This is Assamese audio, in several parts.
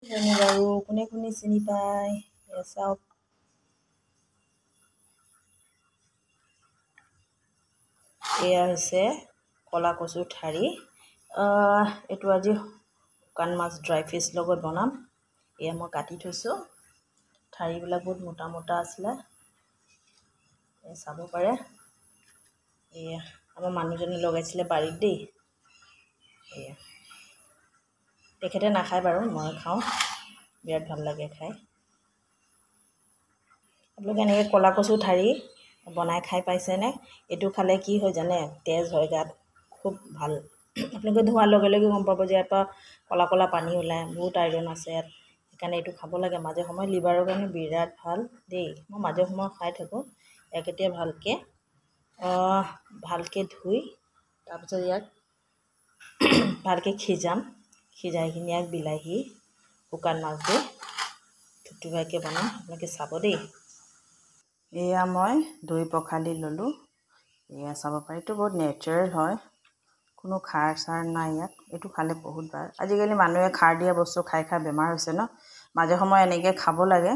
জানি বাৰু কোনে কোনে চিনি পায় চাওক এয়া হৈছে কলা কচুৰ ঠাৰি এইটো আজি শুকান মাছ ড্ৰাই ফিছ লগত বনাম এয়া মই কাটি থৈছোঁ ঠাৰিবিলাক বহুত মোটা মোটা আছিলে চাব পাৰে এয়া আমাৰ মানুহজনে লগাইছিলে বাৰীত দেই এয়া তেখেতে নাখায় বাৰু মই খাওঁ বিৰাট ভাল লাগে খাই আপোনালোকে এনেকৈ কলা কচু ঠাৰি বনাই খাই পাইছেনে এইটো খালে কি হয় জানে তেজ হয় গাত খুব ভাল আপোনালোকে ধোৱাৰ লগে লগে গম পাব যে ইয়াৰ পৰা কলা কলা পানী ওলায় বহুত আইৰণ আছে ইয়াত সেইকাৰণে এইটো খাব লাগে মাজে সময়ে লিভাৰৰ কাৰণে বিৰাট ভাল দেই মই মাজে সময়ে খাই থাকোঁ ইয়াক এতিয়া ভালকৈ ধুই তাৰপিছত ইয়াক ভালকৈ সিজাই কিনি ইয়াক বিলাহী শুকান মাছ দি থুপথুপীয়াকৈ বনাম আপোনালোকে চাব দেই এয়া মই দৈ পখালি ল'লোঁ এয়া চাব পাৰে এইটো বহুত নেচাৰেল হয় কোনো খাৰ চাৰ নাই ইয়াত এইটো খালে বহুত ভাল আজিকালি মানুহে খাৰ দিয়া বস্তু খাই খাই বেমাৰ হৈছে ন মাজে সময়ে এনেকৈ খাব লাগে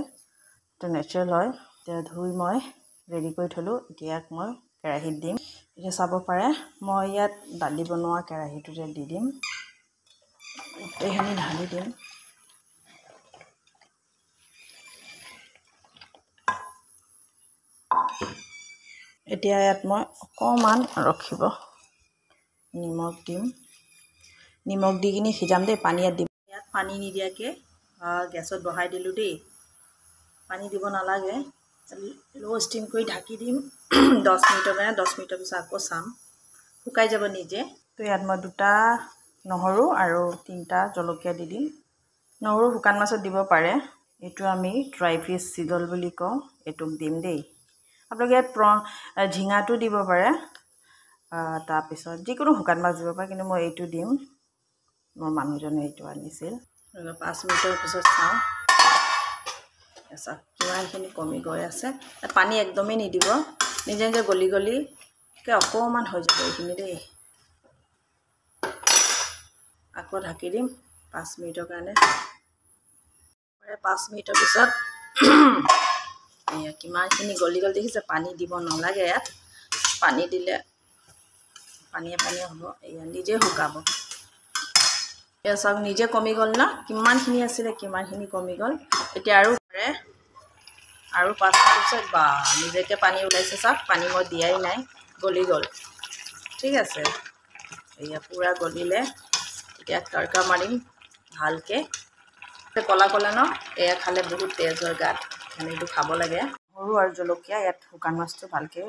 এইটো নেচাৰেল হয় এতিয়া ধুই মই ৰেডি কৰি থ'লোঁ এতিয়া ইয়াক মই কেৰাহীত দিম এতিয়া চাব পাৰে মই ইয়াত দালি বনোৱা কেৰাহীটোতে দি দিম গোটেইখিনি ঢালি দিম এতিয়া ইয়াত মই অকণমান ৰখিব নিমখ দিম নিমখ দি কিনি সিজাম দেই পানী ইয়াত দিম ইয়াত পানী নিদিয়াকৈ গেছত বহাই দিলোঁ দেই পানী দিব নালাগে ল' ষ্টিম কৰি ঢাকি দিম 10 মিনিটৰ কাৰণে 10 মিনিটৰ পিছত আকৌ চাম শুকাই যাব নিজে তো ইয়াত মই 2টা নহৰু আৰু 3টা জলকীয়া দি দিম নহৰু শুকান মাছত দিব পাৰে এইটো আমি ড্ৰাই ফিছ চিজল বুলি কওঁ এইটোক দিম দেই আপোনালোকে ইয়াত ঝিঙাটো দিব পাৰে তাৰপিছত যিকোনো শুকান মাছ দিব পাৰে কিন্তু মই এইটো দিম মোৰ মানুহজনে এইটো আনিছিল 5 মিনিটৰ পিছত চাওঁ কিমানখিনি কমি গৈ আছে পানী একদমেই নিদিব নিজে নিজে গলিকৈ অকণমান হৈ যাব এইখিনি দেই আকৌ ঢাকি দিম 5 মিনিটৰ কাৰণে 5 মিনিটৰ পিছত এয়া কিমানখিনি গলি দেখিছে পানী দিব নালাগে ইয়াত পানী দিলে পানীয়ে হ'ব এয়া নিজে শুকাব এয়া চাওক নিজে কমি গ'ল ন কিমানখিনি আছিলে কিমানখিনি কমি গ'ল এতিয়া আৰু 5 মিনিট পিছত বা নিজেকে পানী ওলাইছে চাওক পানী মই দিয়াই নাই গলি গ'ল ঠিক আছে এয়া পূৰা গলিলে এতিয়া তৰকা মাৰিম ভালকৈ কলা কলা ন এয়া খালে বহুত তেজ হয় গাত মানে এইটো খাব লাগে সৰু আৰু জলকীয়া ইয়াত শুকান মাছটো ভালকৈ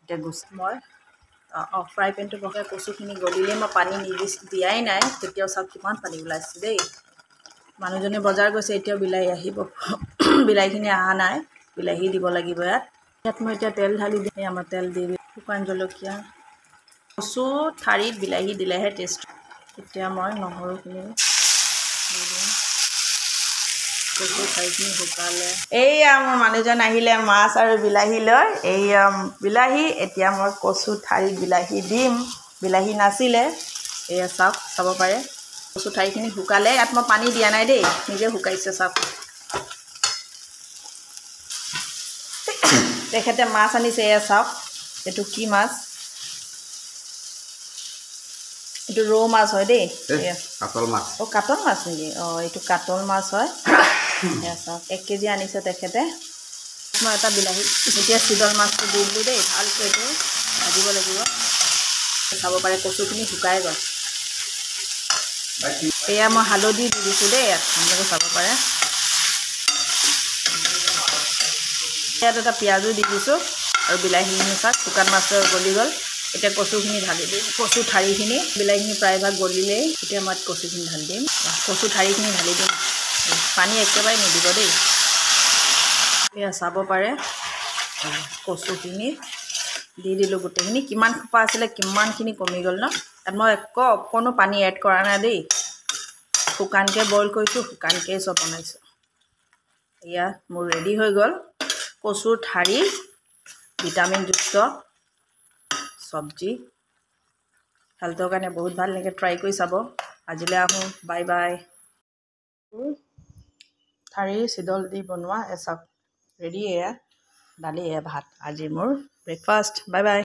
এতিয়া মই ফ্ৰাই পেনটো বহাই কচুখিনি গলিলে মই পানী দিয়াই নাই তেতিয়াও চাওক কিমান পানী ওলাইছে দেই মানুহজনে বজাৰ গৈছে এতিয়াও বিলাহী আহিব বিলাহীখিনি অহা নাই বিলাহী দিব লাগিব ইয়াত মই এতিয়া তেল ঢালি দিম আমাৰ তেল দি শুকান জলকীয়া কচু ঠাৰিত বিলাহী দিলেহে টেষ্ট এতিয়া মই নহৰুখিনি দি দিম কচু ঠাৰিখিনি শুকালে এইয়া মোৰ মানুহজন আহিলে মাছ আৰু বিলাহী লৈ এইয়া বিলাহী এতিয়া মই কচু ঠাৰিত বিলাহী দিম বিলাহী নাছিলে এয়া চাব পাৰে কচু ঠাৰিখিনি শুকালে ইয়াত মই পানী দিয়া নাই দেই নিজে শুকাইছে চাওক তেখেতে মাছ আনিছে এয়া চাওক এইটো কি মাছ এইটো ৰৌ মাছ হয় দেই কাতল মাছ কাতল মাছ নেকি এইটো কাতল মাছ হয় এয়া চাওক 1 কেজি আনিছে তেখেতে মই এটা বিলাহী এতিয়া চিজল মাছটো দি দিলোঁ দেই ভালকৈ এইটো ভাজিব লাগিব চাব পাৰে কচুখিনি শুকাই গ'ল এয়া মই হালধি দি দিছোঁ দেই ইয়াত আপোনালোকে চাব পাৰে ইয়াত এটা পিঁয়াজো দি দিছোঁ আৰু বিলাহীখিনি চাওক শুকান মাছটো গলি গ'ল এতিয়া কচুখিনি ঢালি দিম কচু ঠাৰিখিনি বিলাহীখিনি প্ৰায়ভাগ গলিলেই এতিয়া মই কচুখিনি ঢালি দিম কচু ঠাৰিখিনি ঢালি দিম পানী একেবাৰে নিদিব দেই এয়া চাব পাৰে কচুখিনি দি দিলোঁ গোটেইখিনি কিমান খোপা আছিলে কিমানখিনি কমি গ'ল ন তাত মই অকণো পানী এড কৰা নাই দেই শুকানকৈ বইল কৰিছোঁ শুকানকৈ চব বনাইছোঁ এয়া মোৰ ৰেডি হৈ গ'ল কচুৰ ঠাৰি ভিটামিনযুক্ত চব্জি হেল্থৰ কাৰণে বহুত ভাল এনেকৈ ট্ৰাই কৰি চাব আজিলৈ আহোঁ বাই বাই ঠাৰি চিদল দি বনোৱা চাওক ৰেডি এয়া দালি এয়া ভাত আজি মোৰ ব্ৰেকফাষ্ট বাই বাই